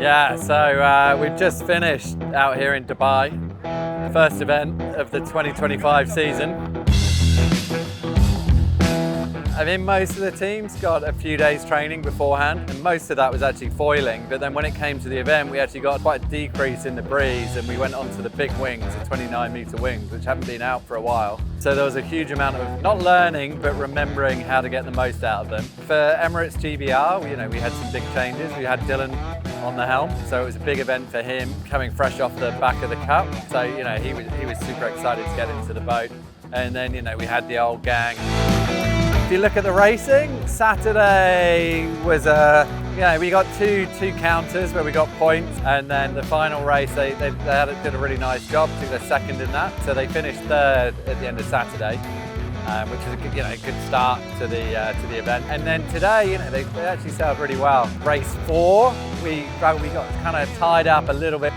Yeah, so we've just finished out here in Dubai, first event of the 2025 season. I mean, most of the teams got a few days training beforehand, and most of that was actually foiling. But then when it came to the event, we actually got quite a decrease in the breeze, and we went onto the big wings, the 29-meter wings, which haven't been out for a while. So there was a huge amount of not learning, but remembering how to get the most out of them. For Emirates GBR, we had some big changes. We had Dylan on the helm, so it was a big event for him, coming fresh off the back of the cup. So he was super excited to get into the boat, and then we had the old gang. If you look at the racing, Saturday was we got two counters where we got points, and then the final race they did a really nice job, took their second in that, so they finished third at the end of Saturday, which is a good start to the event. And then today, they actually sailed really well. Race 4, we got kind of tied up a little bit.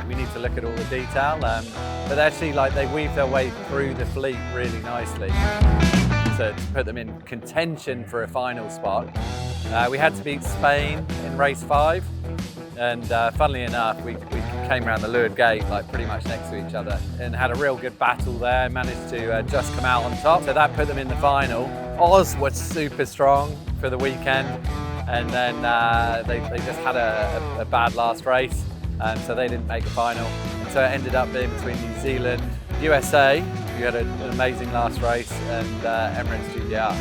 We need to look at all the detail, but actually, they weaved their way through the fleet really nicely to put them in contention for a final spot. We had to beat Spain in race 5, and funnily enough, we came around the leeward gate pretty much next to each other and had a real good battle there, managed to just come out on top, so that put them in the final. Oz was super strong for the weekend, and then they just had a bad last race, so they didn't make the final. And so it ended up being between New Zealand, USA, who had an amazing last race, and Emirates GBR.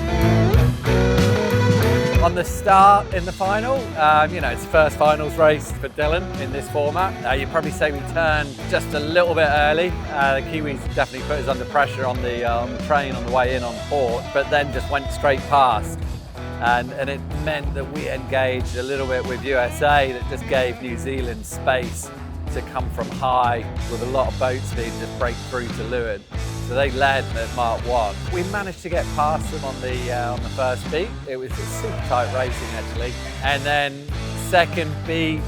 On the start in the final, it's the first finals race for Dylan in this format. You'd probably say we turned just a little bit early. The Kiwis definitely put us under pressure on the train on the way in on port, but then just went straight past. And it meant that we engaged a little bit with USA, that just gave New Zealand space to come from high with a lot of boat speed and just break through to leeward. So they led at Mark 1. We managed to get past them on the first beat. It was super tight racing actually. And then second beat,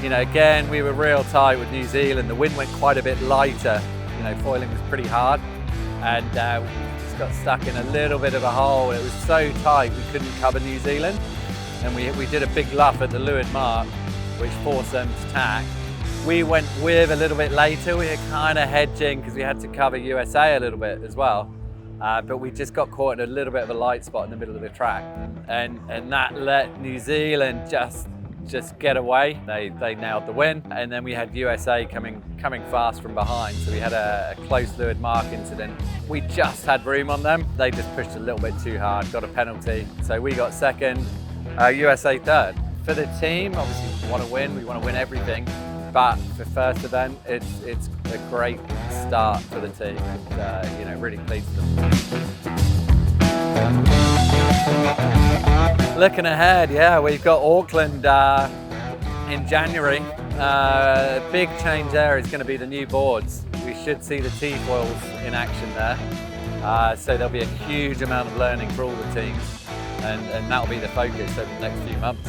again, we were real tight with New Zealand. The wind went quite a bit lighter. Foiling was pretty hard. And we just got stuck in a little bit of a hole. It was so tight we couldn't cover New Zealand. And we did a big luff at the leeward mark, which forced them to tack. We went with a little bit later. We were kind of hedging because we had to cover USA a little bit as well. But we just got caught in a little bit of a light spot in the middle of the track. And that let New Zealand just get away. They nailed the win. And then we had USA coming fast from behind. So we had a close leeward mark incident. We just had room on them. They just pushed a little bit too hard, got a penalty. So we got second, USA third. For the team, obviously we want to win everything. But for first event, it's a great start for the team, and really pleased with them. Looking ahead, we've got Auckland in January. Big change there is going to be the new boards. We should see the T-foils in action there. So there'll be a huge amount of learning for all the teams, and that'll be the focus over the next few months.